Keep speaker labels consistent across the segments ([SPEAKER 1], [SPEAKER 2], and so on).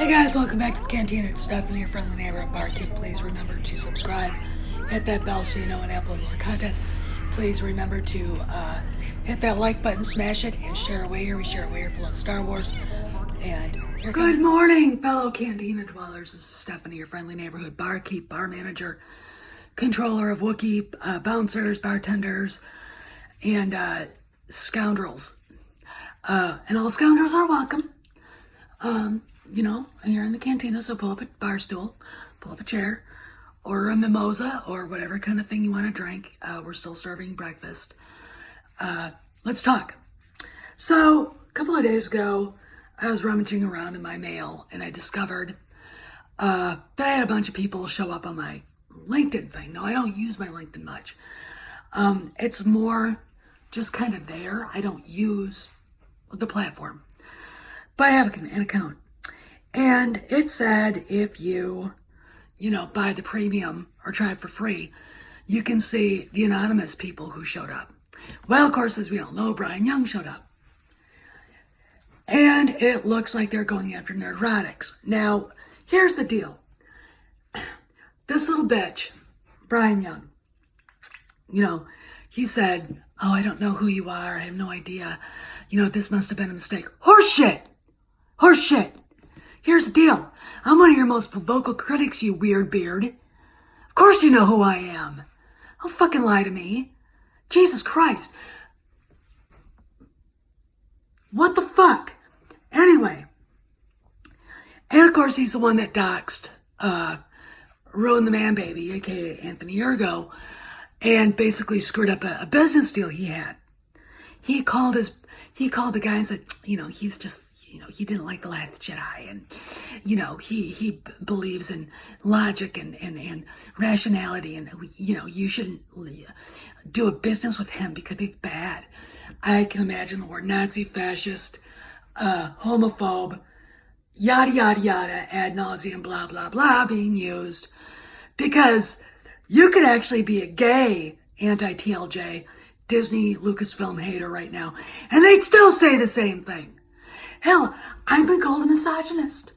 [SPEAKER 1] Hey guys, welcome back to the Cantina. It's Stephanie, your friendly neighborhood barkeep. Please remember to subscribe, hit that bell so you know when I upload more content. Please remember to hit that like button, smash it, and share away here. We share away here full of Star Wars. And good morning, fellow Cantina dwellers. This is Stephanie, your friendly neighborhood barkeep, bar manager, controller of Wookiee, bouncers, bartenders, and scoundrels. And all scoundrels are welcome. You know, you're in the cantina, so pull up a bar stool, pull up a chair, order a mimosa or whatever kind of thing you want to drink. We're still serving breakfast. Let's talk. So, a couple of days ago, I was rummaging around in my mail and I discovered that I had a bunch of people show up on my LinkedIn thing. Now, I don't use my LinkedIn much. It's more just kind of there. I don't use the platform, but I have an account. And it said if you buy the premium or try it for free, you can see the anonymous people who showed up. Well, of course, as we all know, Brian Young showed up. And it looks like they're going after neurotics. Now, here's the deal. This little bitch, Brian Young, he said, "Oh, I don't know who you are. I have no idea. This must have been a mistake." Horseshit! Horseshit! Here's the deal. I'm one of your most vocal critics, you weird beard. Of course you know who I am. Don't fucking lie to me. Jesus Christ. What the fuck? Anyway. And of course he's the one that doxed, ruined the man baby, aka Anthony Urgo, and basically screwed up a business deal he had. He called the guy and said, he's just, he didn't like The Last Jedi, and, he believes in logic and rationality, and, you shouldn't do a business with him because he's bad. I can imagine the word Nazi, fascist, homophobe, yada, yada, yada, ad nauseum, blah, blah, blah, being used, because you could actually be a gay anti-TLJ, Disney, Lucasfilm hater right now, and they'd still say the same thing. Hell, I've been called a misogynist.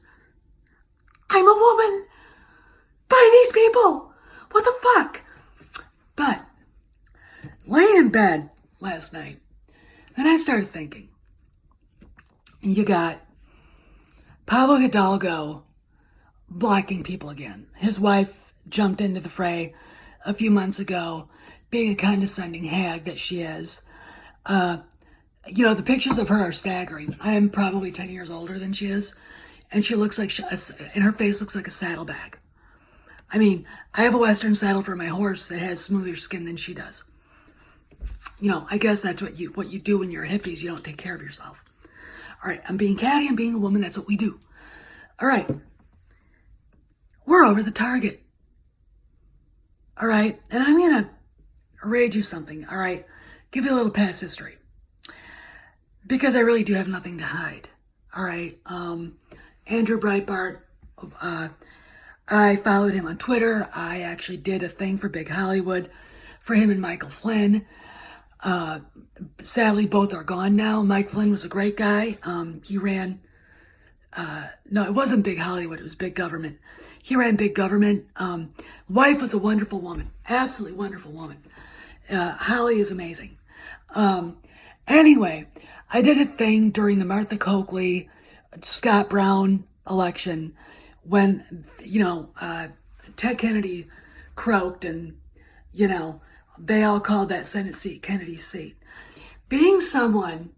[SPEAKER 1] I'm a woman by these people. What the fuck? But laying in bed last night, then I started thinking. And you got Pablo Hidalgo blocking people again. His wife jumped into the fray a few months ago, being a condescending hag that she is. The pictures of her are staggering. I am probably 10 years older than she is, and she looks like, and her face looks like a saddlebag. I mean, I have a Western saddle for my horse that has smoother skin than she does. I guess that's what you do when you're hippies. You don't take care of yourself. All right, I'm being catty, I'm being a woman. That's what we do. All right, we're over the target. All right, and I'm gonna read you something. All right, give you a little past history, because I really do have nothing to hide. All right. Andrew Breitbart, I followed him on Twitter. I actually did a thing for Big Hollywood for him and Michael Flynn. Sadly, both are gone now. Mike Flynn was a great guy. He ran, no, it wasn't Big Hollywood. It was Big Government. He ran Big Government. Wife was a wonderful woman. Absolutely wonderful woman. Holly is amazing. Anyway, I did a thing during the Martha Coakley, Scott Brown election when, Ted Kennedy croaked and, they all called that Senate seat Kennedy's seat. Being someone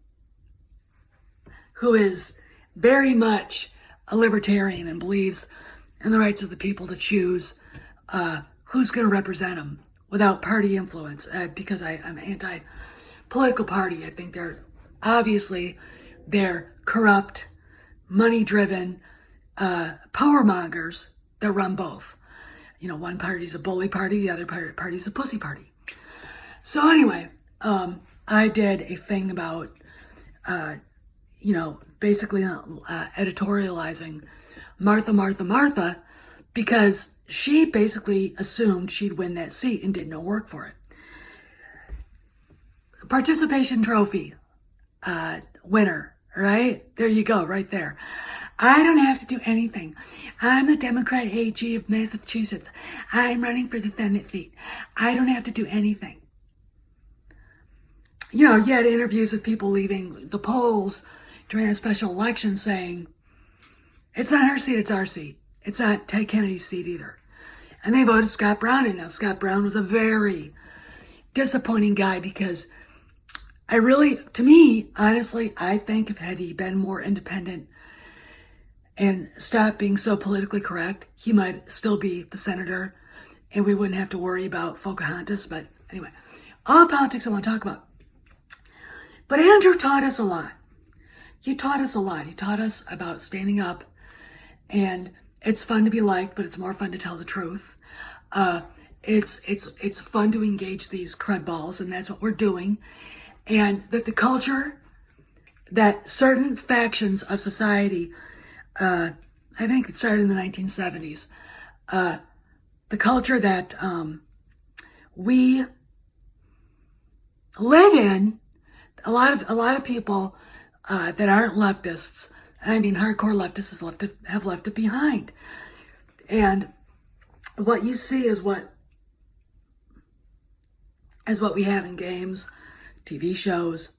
[SPEAKER 1] who is very much a libertarian and believes in the rights of the people to choose who's going to represent them without party influence, because I'm anti-political party. I think they're corrupt, money-driven power mongers that run both. One party's a bully party, the other party's a pussy party. So anyway, I did a thing about, basically editorializing Martha, because she basically assumed she'd win that seat and did no work for it. Participation trophy winner, right? There you go, right there. I don't have to do anything. I'm the Democrat AG of Massachusetts. I'm running for the Senate seat. I don't have to do anything. You know, you had interviews with people leaving the polls during a special election saying, it's not her seat, it's our seat. It's not Ted Kennedy's seat either. And they voted Scott Brown in. Now, Scott Brown was a very disappointing guy because to me, honestly, I think if had he been more independent and stopped being so politically correct, he might still be the senator and we wouldn't have to worry about Pocahontas. But anyway, all the politics I want to talk about. But Andrew taught us a lot. He taught us a lot. He taught us about standing up, and it's fun to be liked, but it's more fun to tell the truth. It's fun to engage these crud balls, and that's what we're doing. And that the culture, that certain factions of society, I think it started in the 1970s, the culture that we live in, a lot of people that aren't leftists, I mean hardcore leftists, have left it behind. And what you see is what we have in games, TV shows,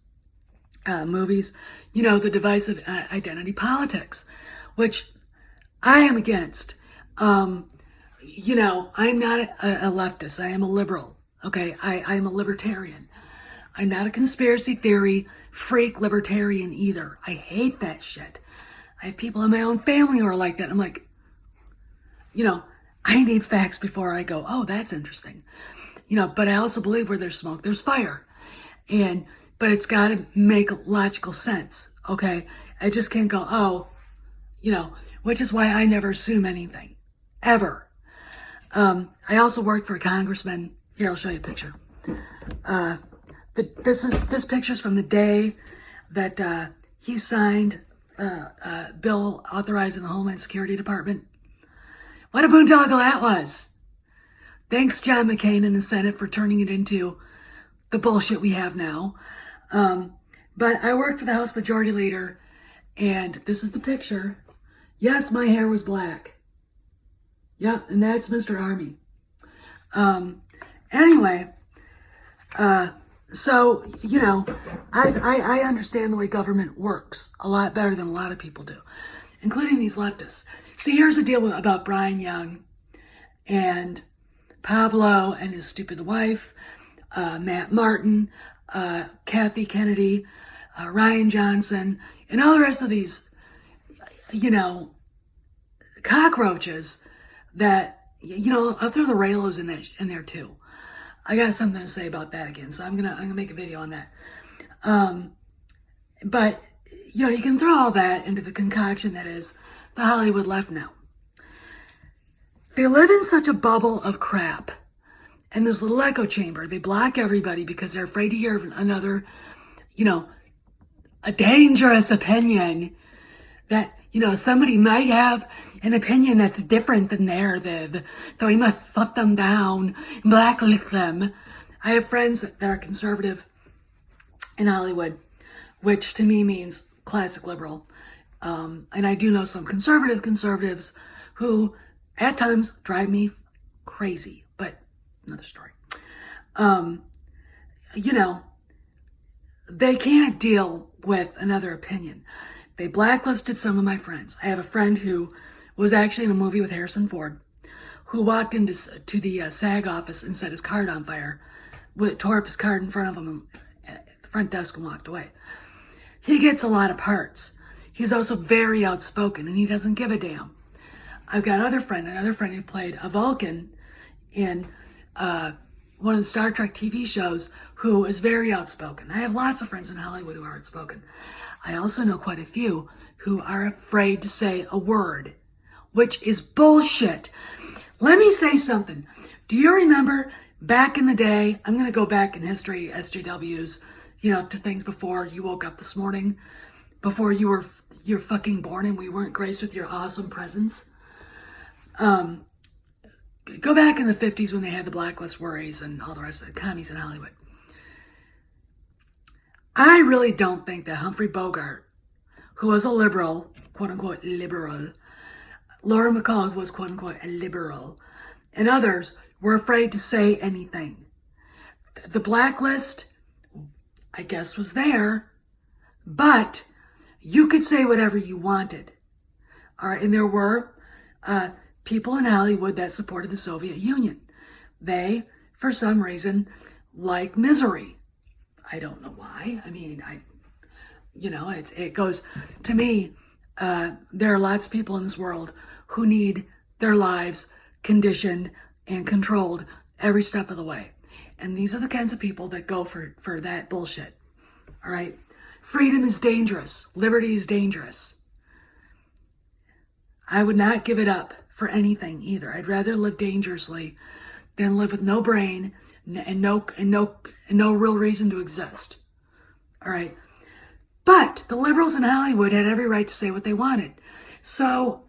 [SPEAKER 1] movies, you know, the divisive identity politics, which I am against. You know, I'm not a leftist. I am a liberal. Okay, I am a libertarian. I'm not a conspiracy theory freak libertarian either. I hate that shit. I have people in my own family who are like that. I'm like, you know, I need facts before I go, oh, that's interesting. You know, but I also believe where there's smoke, there's fire. But it's got to make logical sense, okay? I just can't go, oh, you know, which is why I never assume anything, ever. I also worked for a congressman. Here, I'll show you a picture. This picture's from the day that he signed a bill authorizing the Homeland Security Department. What a boondoggle that was. Thanks, John McCain in the Senate, for turning it into the bullshit we have now. But I worked for the House Majority Leader, and this is the picture. Yes, my hair was black. Yep, and that's Mr. Army. Anyway, so, you know, I understand the way government works a lot better than a lot of people do, including these leftists. See, here's the deal about Brian Young and Pablo and his stupid wife, Matt Martin, Kathy Kennedy, Ryan Johnson, and all the rest of these, you know, cockroaches that, you know, I'll throw the Raylos in there too. I got something to say about that again, so I'm gonna make a video on that. But you know, you can throw all that into the concoction that is the Hollywood left now. They live in such a bubble of crap, and this little echo chamber. They block everybody because they're afraid to hear another, you know, a dangerous opinion that, you know, somebody might have an opinion that's different than theirs, so we must shut them down, blacklist them. I have friends that are conservative in Hollywood, which to me means classic liberal. And I do know some conservatives who at times drive me crazy, but another story. You know, they can't deal with another opinion. They blacklisted some of my friends. I have a friend who was actually in a movie with Harrison Ford, who walked into the SAG office and set his card on fire, tore up his card in front of him at the front desk and walked away. He gets a lot of parts. He's also very outspoken, and he doesn't give a damn. I've got another friend who played a Vulcan in one of the Star Trek TV shows, who is very outspoken. I have lots of friends in Hollywood who are outspoken. I also know quite a few who are afraid to say a word, which is bullshit. Let me say something. Do you remember back in the day, I'm going to go back in history, SJWs, you know, to things before you woke up this morning, before you're fucking born and we weren't graced with your awesome presence. Go back in the 50s when they had the blacklist worries and all the rest of the commies in Hollywood. I really don't think that Humphrey Bogart, who was a liberal, quote unquote liberal, Lauren Bacall, who was quote unquote a liberal, and others were afraid to say anything. The blacklist, I guess, was there, but you could say whatever you wanted. All right, and there were people in Hollywood that supported the Soviet Union. They, for some reason, like misery. I don't know why. I mean, it goes, to me, there are lots of people in this world who need their lives conditioned and controlled every step of the way. And these are the kinds of people that go for that bullshit. All right? Freedom is dangerous. Liberty is dangerous. I would not give it up for anything either. I'd rather live dangerously than live with no brain and no real reason to exist. All right? But the liberals in Hollywood had every right to say what they wanted. So,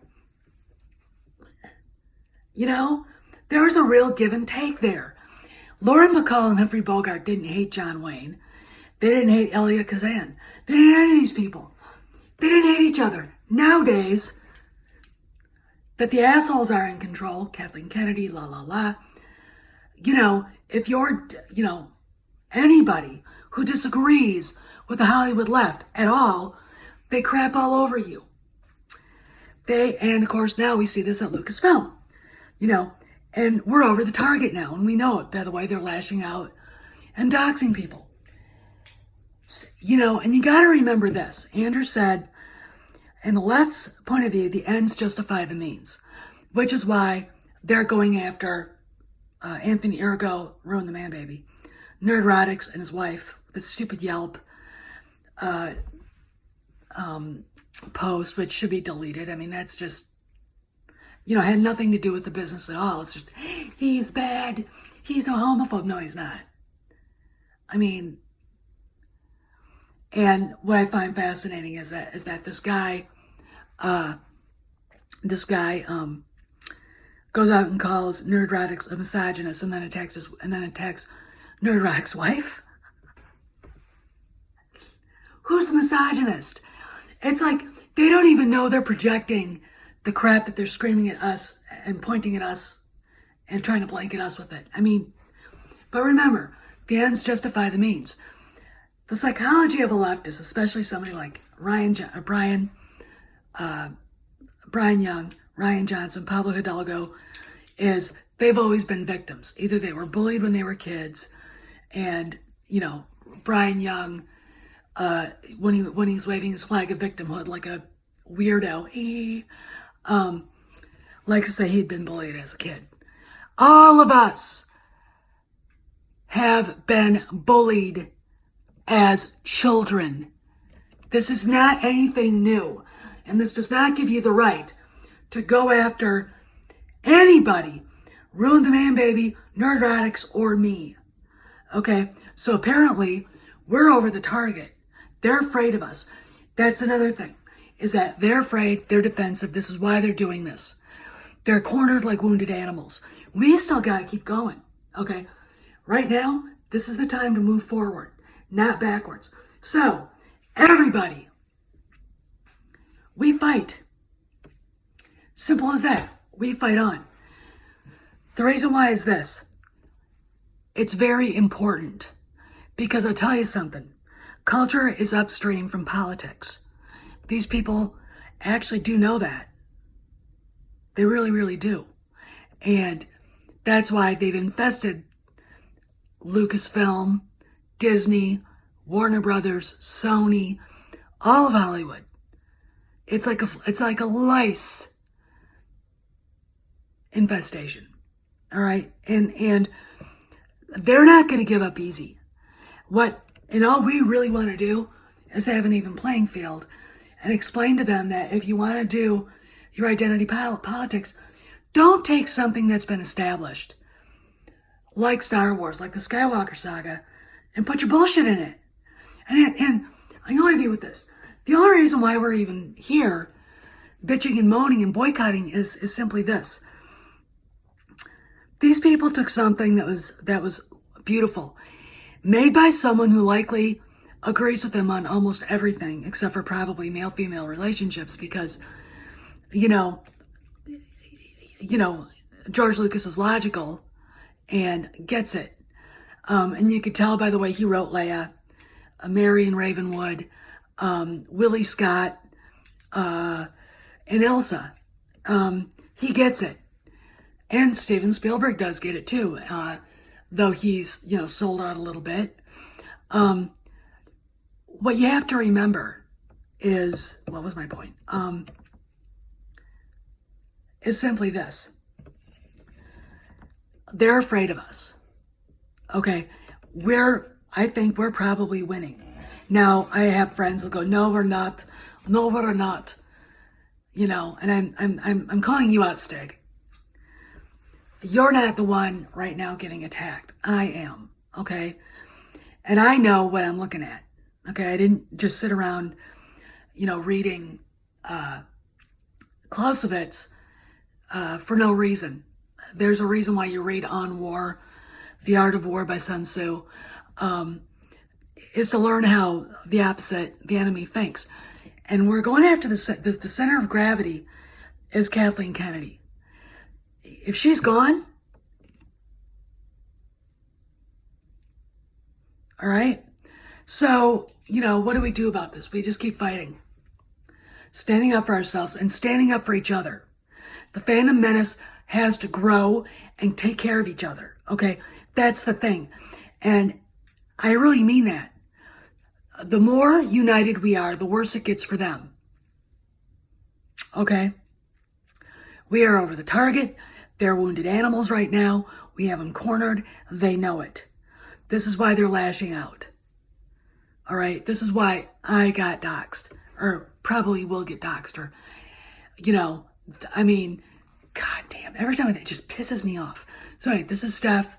[SPEAKER 1] there was a real give and take there. Lauren Bacall and Humphrey Bogart didn't hate John Wayne. They didn't hate Elia Kazan. They didn't hate any of these people. They didn't hate each other. Nowadays, that the assholes are in control, Kathleen Kennedy, la la la. If you're, anybody who disagrees with the Hollywood left at all, they crap all over you. And of course now we see this at Lucasfilm, and we're over the target now, and we know it. By the way, they're lashing out and doxing people. And you got to remember this. Andrew said, in the left's point of view, the ends justify the means, which is why they're going after Anthony Ergo, ruin the man baby, Nerdrotics and his wife, the stupid Yelp post, which should be deleted. I mean, that's just, had nothing to do with the business at all. It's just, he's bad. He's a homophobe. No, he's not. I mean, and what I find fascinating is that this guy goes out and calls Nerdrotics a misogynist, and then attacks Nerdrotics' wife. Who's the misogynist? It's like they don't even know they're projecting the crap that they're screaming at us and pointing at us and trying to blanket us with it. I mean, but remember, the ends justify the means. The psychology of a leftist, especially somebody like Brian Young, Ryan Johnson, Pablo Hidalgo, is they've always been victims. Either they were bullied when they were kids, and Brian Young, when he was waving his flag of victimhood like a weirdo, like to say he'd been bullied as a kid. All of us have been bullied as children. This is not anything new, and this does not give you the right to go after anybody, ruin the man baby, Nerdrotics, or me. Okay, so apparently we're over the target. They're afraid of us. That's another thing, is that they're afraid, they're defensive. This is why they're doing this. They're cornered like wounded animals. We still got to keep going, okay? Right now, this is the time to move forward, not backwards. So, everybody, we fight. Simple as that. We fight on. The reason why is this. It's very important, because I'll tell you something. Culture is upstream from politics. These people actually do know that. They really, really do. And that's why they've infested Lucasfilm, Disney, Warner Brothers, Sony, all of Hollywood. It's like a lice infestation. All right? And they're not going to give up easy. All we really want to do is have an even playing field and explain to them that if you want to do your identity politics, don't take something that's been established, like Star Wars, like the Skywalker saga, and put your bullshit in it. And I'm going to leave you with this. The only reason why we're even here, bitching and moaning and boycotting, is simply this. These people took something that was beautiful, made by someone who likely agrees with him on almost everything except for probably male-female relationships because, you know, George Lucas is logical and gets it. And you could tell by the way he wrote Leia, Marion Ravenwood, Willie Scott, and Elsa. He gets it. And Steven Spielberg does get it too, though he's, sold out a little bit. What you have to remember is, what was my point? Is simply this. They're afraid of us. Okay, I think we're probably winning. Now, I have friends that go, no, we're not. No, we're not. And I'm calling you out, Stig. You're not the one right now getting attacked. I am, okay? And I know what I'm looking at, okay? I didn't just sit around, reading Clausewitz for no reason. There's a reason why you read On War, The Art of War by Sun Tzu, is to learn how the enemy thinks. And we're going after the center of gravity is Kathleen Kennedy. If she's gone, all right? So, what do we do about this? We just keep fighting. Standing up for ourselves and standing up for each other. The Phantom Menace has to grow and take care of each other, okay? That's the thing. And I really mean that. The more united we are, the worse it gets for them. Okay? We are over the target. They're wounded animals right now. We have them cornered. They know it. This is why they're lashing out. All right? This is why I got doxxed. Or probably will get doxxed. Or, God damn. Every time it just pisses me off. So anyway, this is Steph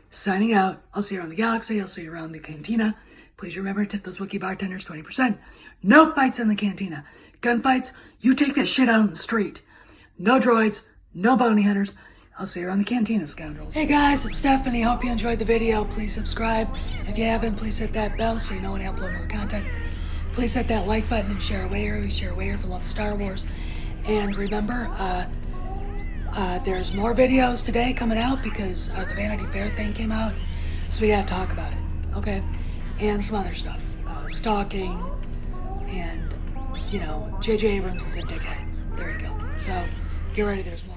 [SPEAKER 1] signing out. I'll see you around the galaxy. I'll see you around the Cantina. Please remember to tip those Wookiee bartenders 20%. No fights in the Cantina. Gunfights, you take that shit out on the street. No droids, no bounty hunters. I'll see you around the Cantina, scoundrels. Hey guys, it's Stephanie. Hope you enjoyed the video. Please subscribe. If you haven't, please hit that bell so you know when I upload more content. Please hit that like button and share away here. We share away here for love of Star Wars. And remember, there's more videos today coming out because the Vanity Fair thing came out. So we gotta talk about it, okay? And some other stuff. Stalking, and, J.J. Abrams is a dickhead. There you go. So, get ready, there's more.